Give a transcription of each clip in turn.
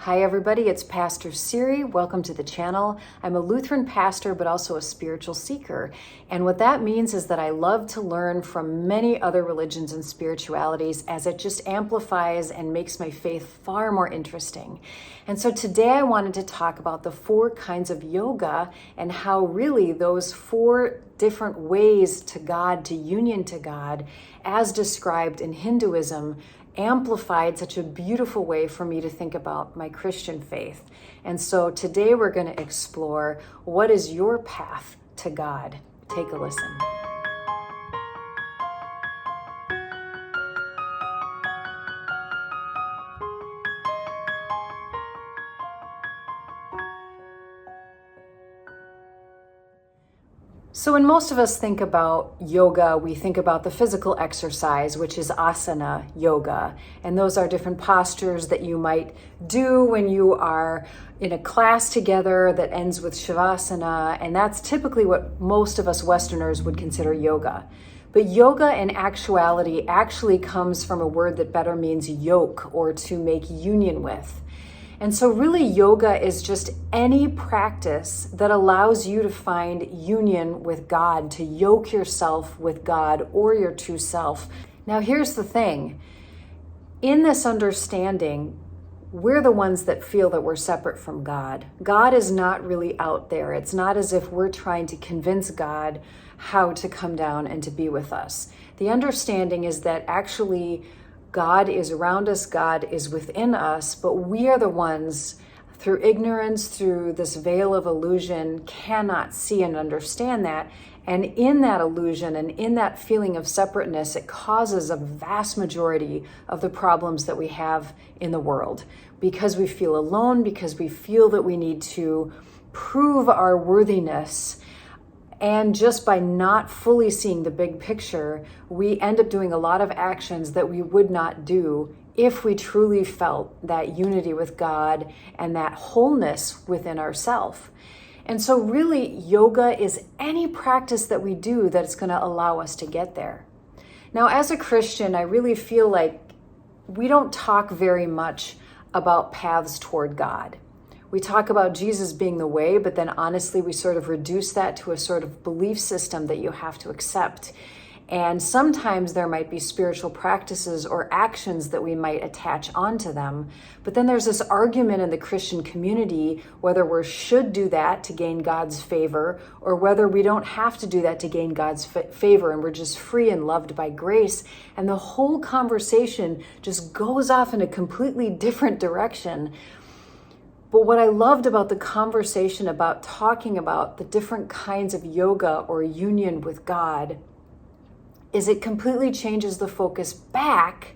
Hi everybody, it's Pastor Siri. Welcome to the channel. I'm a Lutheran pastor, but also a spiritual seeker. And what that means is that I love to learn from many other religions and spiritualities, as it just amplifies and makes my faith far more interesting. And so today I wanted to talk about the 4 kinds of yoga and how really those 4 different ways to God, to union to God, as described in Hinduism, amplified such a beautiful way for me to think about my Christian faith. And so today we're going to explore, what is your path to God? Take a listen. So when most of us think about yoga, we think about the physical exercise, which is asana yoga. And those are different postures that you might do when you are in a class together that ends with shavasana. And that's typically what most of us Westerners would consider yoga. But yoga in actuality actually comes from a word that better means yoke, or to make union with. And so really yoga is just any practice that allows you to find union with God, to yoke yourself with God or your true self. Now here's the thing. In this understanding, we're the ones that feel that we're separate from God. God is not really out there. It's not as if we're trying to convince God how to come down and to be with us. The understanding is that actually God is around us, God is within us, but we are the ones, through ignorance, through this veil of illusion, cannot see and understand that. And in that illusion and in that feeling of separateness, it causes a vast majority of the problems that we have in the world. Because we feel alone, because we feel that we need to prove our worthiness. And just by not fully seeing the big picture, we end up doing a lot of actions that we would not do if we truly felt that unity with God and that wholeness within ourselves. And so really, yoga is any practice that we do that's going to allow us to get there. Now, as a Christian, I really feel like we don't talk very much about paths toward God. We talk about Jesus being the way, but then honestly, we sort of reduce that to a sort of belief system that you have to accept. And sometimes there might be spiritual practices or actions that we might attach onto them. But then there's this argument in the Christian community whether we should do that to gain God's favor, or whether we don't have to do that to gain God's favor and we're just free and loved by grace. And the whole conversation just goes off in a completely different direction. But what I loved about the conversation about talking about the different kinds of yoga or union with God is it completely changes the focus back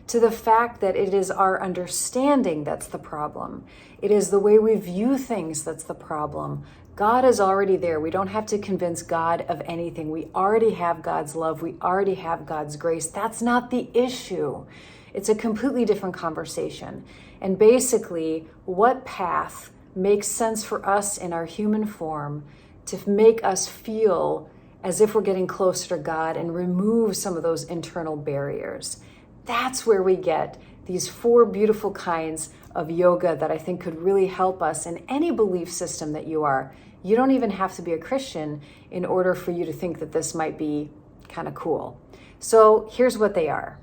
to the fact that it is our understanding that's the problem. It is the way we view things that's the problem. God is already there. We don't have to convince God of anything. We already have God's love. We already have God's grace. That's not the issue. It's a completely different conversation. And basically, what path makes sense for us in our human form to make us feel as if we're getting closer to God and remove some of those internal barriers? That's where we get these 4 beautiful kinds of yoga that I think could really help us in any belief system that you are. You don't even have to be a Christian in order for you to think that this might be kind of cool. So here's what they are.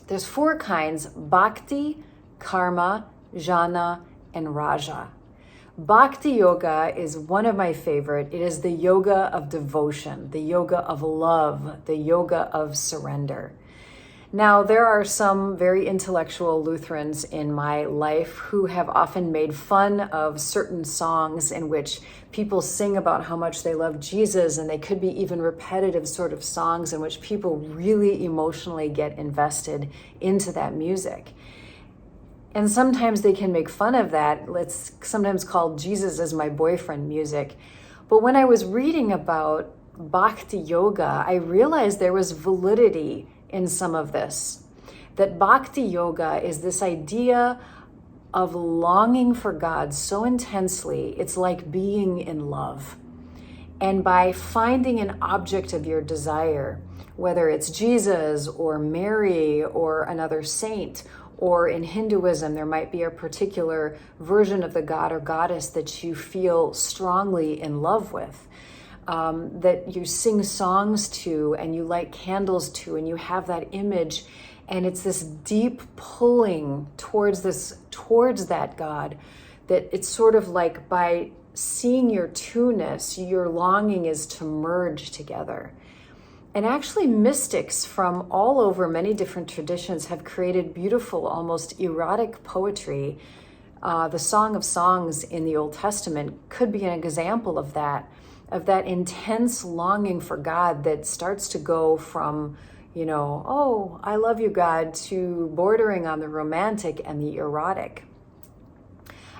There's 4 kinds: Bhakti, Karma, Jnana, and Raja. Bhakti Yoga is one of my favorite. It is the yoga of devotion, the yoga of love, the yoga of surrender. Now, there are some very intellectual Lutherans in my life who have often made fun of certain songs in which people sing about how much they love Jesus, and they could be even repetitive sort of songs in which people really emotionally get invested into that music. And sometimes they can make fun of that. It's sometimes called Jesus is my boyfriend music. But when I was reading about Bhakti Yoga, I realized there was validity in some of this. That Bhakti Yoga is this idea of longing for God so intensely, it's like being in love. And by finding an object of your desire, whether it's Jesus or Mary or another saint Or in Hinduism, there might be a particular version of the god or goddess that you feel strongly in love with, that you sing songs to and you light candles to, and you have that image, and it's this deep pulling towards that god, that it's sort of like by seeing your two-ness, your longing is to merge together. And actually, mystics from all over many different traditions have created beautiful, almost erotic poetry. The Song of Songs in the Old Testament could be an example of that intense longing for God that starts to go from, oh, I love you, God, to bordering on the romantic and the erotic.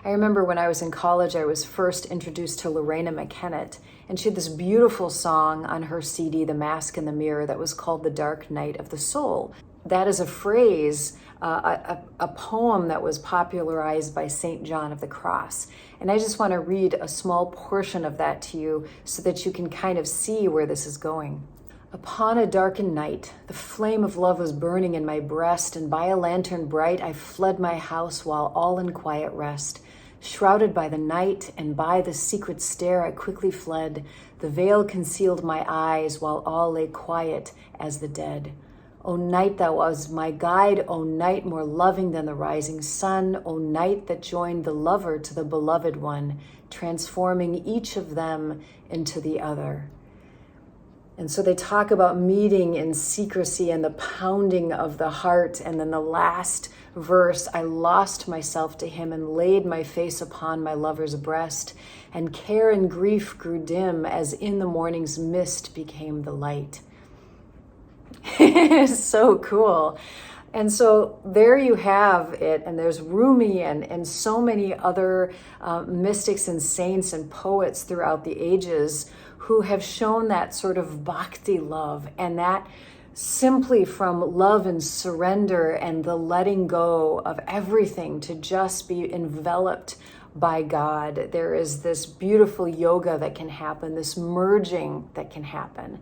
I remember when I was in college, I was first introduced to Lorena McKennett, and she had this beautiful song on her CD, The Mask in the Mirror, that was called The Dark Night of the Soul. That is a phrase, a poem that was popularized by St. John of the Cross. And I just want to read a small portion of that to you so that you can kind of see where this is going. Upon a darkened night, the flame of love was burning in my breast, and by a lantern bright I fled my house while all in quiet rest. Shrouded by the night and by the secret stair I quickly fled. The veil concealed my eyes while all lay quiet as the dead. O night that was my guide, O night more loving than the rising sun, O night that joined the lover to the beloved one, transforming each of them into the other. And so they talk about meeting in secrecy and the pounding of the heart. And then the last verse, I lost myself to him and laid my face upon my lover's breast. And care and grief grew dim as in the morning's mist became the light. It's so cool. And so there you have it. And there's Rumi and so many other mystics and saints and poets throughout the ages who have shown that sort of bhakti love, and that simply from love and surrender and the letting go of everything to just be enveloped by God. There is this beautiful yoga that can happen, this merging that can happen.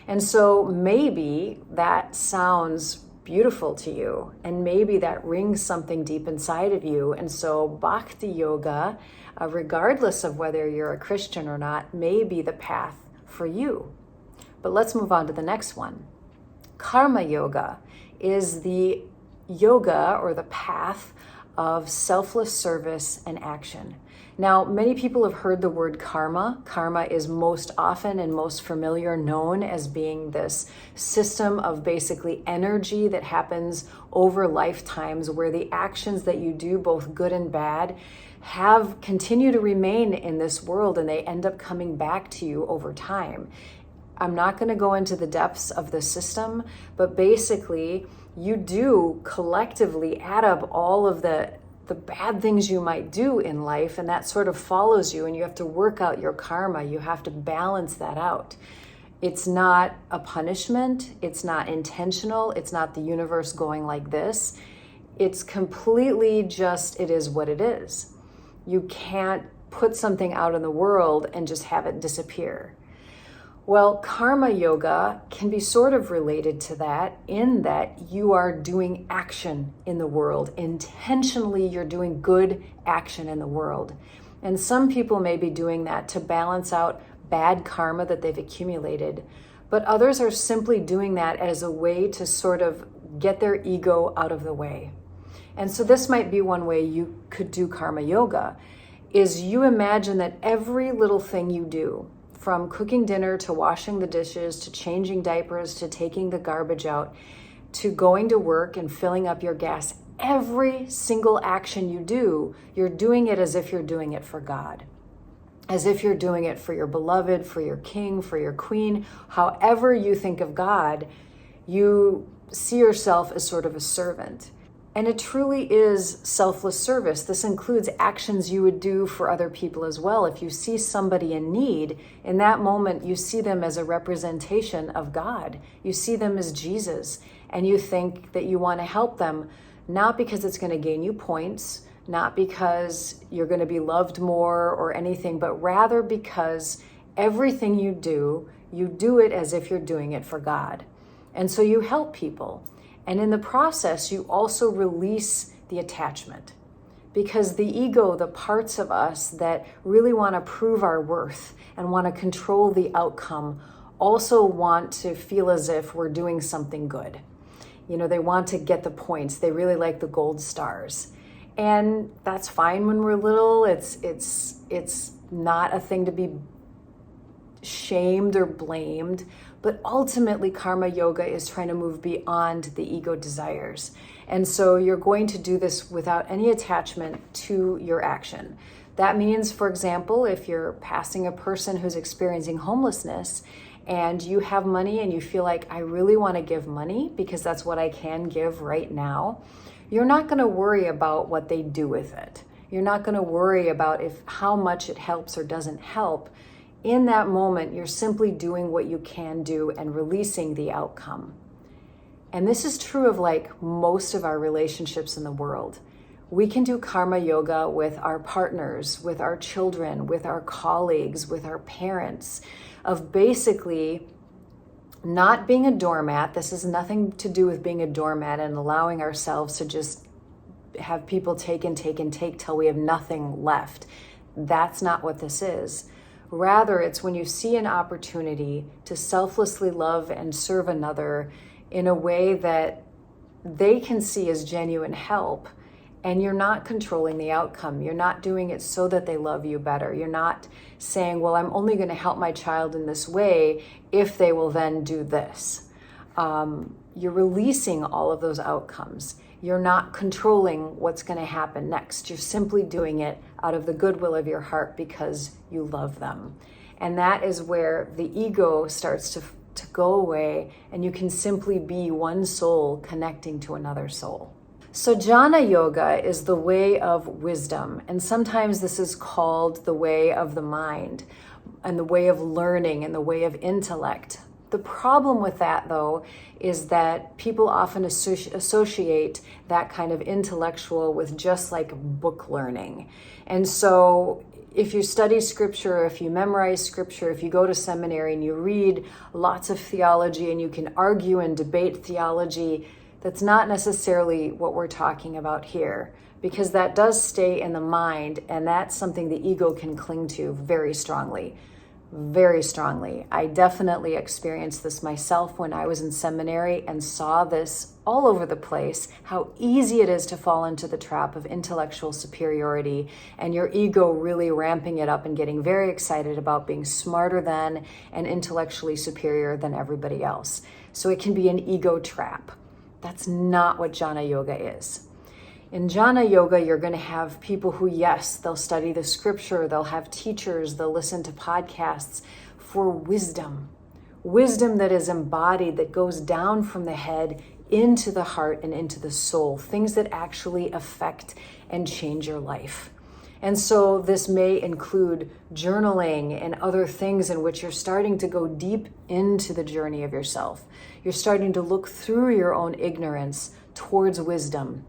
And so maybe that sounds beautiful to you, and maybe that rings something deep inside of you. And so Bhakti Yoga, regardless of whether you're a Christian or not, may be the path for you. But let's move on to the next one. Karma Yoga is the yoga or the path of selfless service and action. Now, many people have heard the word karma. Karma is most often and most familiar known as being this system of basically energy that happens over lifetimes, where the actions that you do, both good and bad, continue to remain in this world, and they end up coming back to you over time. I'm not going to go into the depths of the system, but basically you do collectively add up all of the bad things you might do in life, and that sort of follows you, and you have to work out your karma. You have to balance that out. It's not a punishment. It's not intentional. It's not the universe going like this. It's completely just, it is what it is. You can't put something out in the world and just have it disappear. Well, karma yoga can be sort of related to that, in that you are doing action in the world. Intentionally, you're doing good action in the world. And some people may be doing that to balance out bad karma that they've accumulated. But others are simply doing that as a way to sort of get their ego out of the way. And so this might be one way you could do karma yoga, is you imagine that every little thing you do, from cooking dinner to washing the dishes to changing diapers to taking the garbage out to going to work and filling up your gas, every single action you do, you're doing it as if you're doing it for God, as if you're doing it for your beloved, for your king, for your queen. However you think of God, you see yourself as sort of a servant. And it truly is selfless service. This includes actions you would do for other people as well. If you see somebody in need, in that moment, you see them as a representation of God. You see them as Jesus, and you think that you want to help them, not because it's going to gain you points, not because you're going to be loved more or anything, but rather because everything you do it as if you're doing it for God. And so you help people. And in the process, you also release the attachment. Because the ego, the parts of us that really want to prove our worth and want to control the outcome, also want to feel as if we're doing something good. They want to get the points. They really like the gold stars. And that's fine when we're little. It's not a thing to be shamed or blamed. But ultimately, karma yoga is trying to move beyond the ego desires. And so you're going to do this without any attachment to your action. That means, for example, if you're passing a person who's experiencing homelessness and you have money and you feel like, I really want to give money because that's what I can give right now, you're not going to worry about what they do with it. You're not going to worry about how much it helps or doesn't help. In that moment, you're simply doing what you can do and releasing the outcome. And this is true of most of our relationships in the world. We can do karma yoga with our partners, with our children, with our colleagues, with our parents, of basically not being a doormat. This has nothing to do with being a doormat and allowing ourselves to just have people take and take and take till we have nothing left. That's not what this is. Rather, it's when you see an opportunity to selflessly love and serve another in a way that they can see as genuine help, and you're not controlling the outcome. You're not doing it so that they love you better. You're not saying, well, I'm only going to help my child in this way if they will then do this. You're releasing all of those outcomes. You're not controlling what's going to happen next. You're simply doing it out of the goodwill of your heart because you love them. And that is where the ego starts to go away, and you can simply be one soul connecting to another soul. So Jnana yoga is the way of wisdom, and sometimes this is called the way of the mind and the way of learning and the way of intellect. The problem with that, though, is that people often associate that kind of intellectual with just book learning. And so if you study scripture, if you memorize scripture, if you go to seminary and you read lots of theology and you can argue and debate theology, that's not necessarily what we're talking about here, because that does stay in the mind, and that's something the ego can cling to very strongly. Very strongly. I definitely experienced this myself when I was in seminary and saw this all over the place, how easy it is to fall into the trap of intellectual superiority and your ego really ramping it up and getting very excited about being smarter than and intellectually superior than everybody else. So it can be an ego trap. That's not what Jnana yoga is. In Jnana yoga, you're going to have people who, yes, they'll study the scripture, they'll have teachers, they'll listen to podcasts for wisdom. Wisdom that is embodied, that goes down from the head into the heart and into the soul, things that actually affect and change your life. And so this may include journaling and other things in which you're starting to go deep into the journey of yourself. You're starting to look through your own ignorance towards wisdom.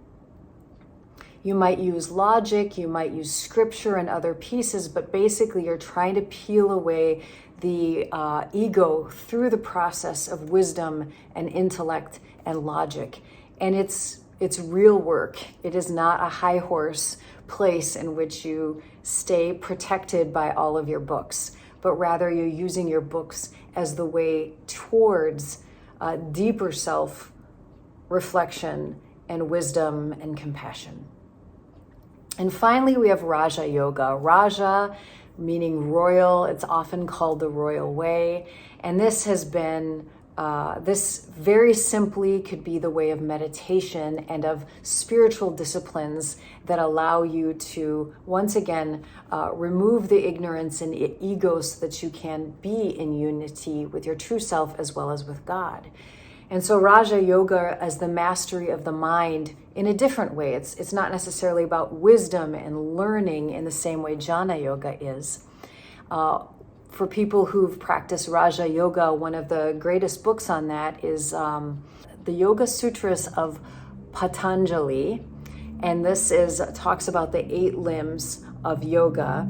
You might use logic, you might use scripture and other pieces, but basically you're trying to peel away the ego through the process of wisdom and intellect and logic. And it's real work. It is not a high horse place in which you stay protected by all of your books, but rather you're using your books as the way towards deeper self-reflection and wisdom and compassion. And finally, we have Raja Yoga. Raja meaning royal. It's often called the royal way. And this has been, this very simply could be the way of meditation and of spiritual disciplines that allow you to, once again, remove the ignorance and ego so that you can be in unity with your true self as well as with God. And so Raja Yoga as the mastery of the mind in a different way. It's not necessarily about wisdom and learning in the same way Jnana Yoga is. For people who've practiced Raja Yoga, one of the greatest books on that is the Yoga Sutras of Patanjali. And this talks about the 8 limbs of yoga.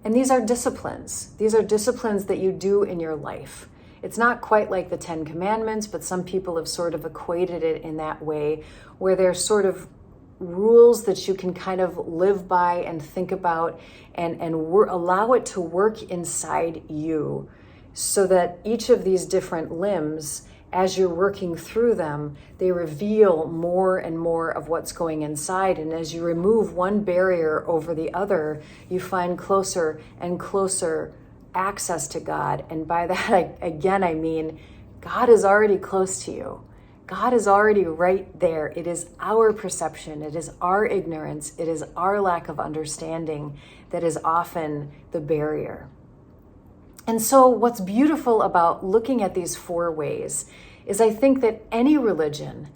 And these are disciplines. These are disciplines that you do in your life. It's not quite like the Ten Commandments, but some people have sort of equated it in that way, where there's sort of rules that you can kind of live by and think about and allow it to work inside you, so that each of these different limbs, as you're working through them, they reveal more and more of what's going inside. And as you remove one barrier over the other, you find closer and closer access to God. And by that, I mean, God is already close to you. God is already right there. It is our perception, it is our ignorance, it is our lack of understanding that is often the barrier. And so what's beautiful about looking at these 4 ways is I think that any religion,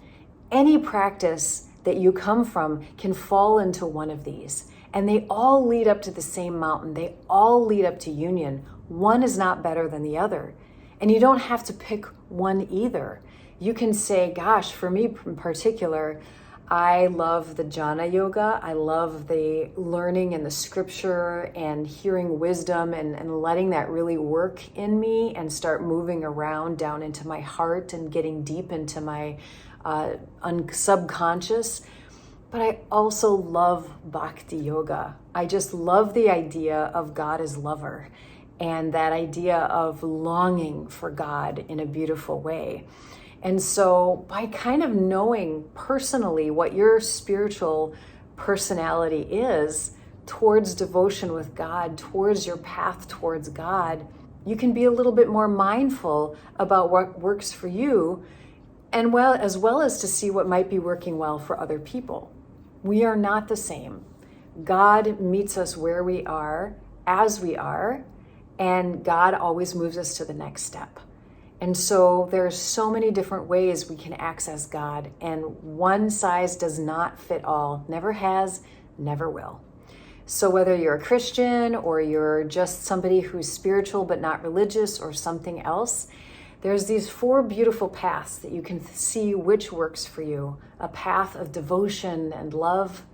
any practice that you come from can fall into one of these. And they all lead up to the same mountain. They all lead up to union. One is not better than the other. And you don't have to pick one either. You can say, gosh, for me in particular, I love the Jnana yoga. I love the learning and the scripture and hearing wisdom and letting that really work in me and start moving around down into my heart and getting deep into my subconscious. But I also love Bhakti Yoga. I just love the idea of God as lover and that idea of longing for God in a beautiful way. And so by kind of knowing personally what your spiritual personality is towards devotion with God, towards your path towards God, you can be a little bit more mindful about what works for you, and as well as to see what might be working well for other people. We are not the same. God meets us where we are, as we are, and God always moves us to the next step. And so there's so many different ways we can access God, and one size does not fit all, never has, never will. So whether you're a Christian or you're just somebody who's spiritual but not religious or something else, there's these 4 beautiful paths that you can see which works for you. A path of devotion and love,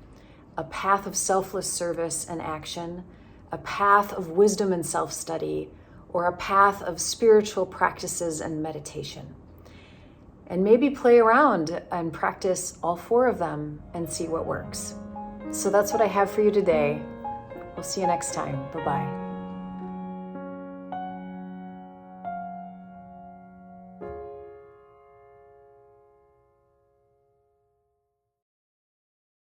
a path of selfless service and action, a path of wisdom and self-study, or a path of spiritual practices and meditation. And maybe play around and practice all 4 of them and see what works. So that's what I have for you today. We'll see you next time. Bye-bye.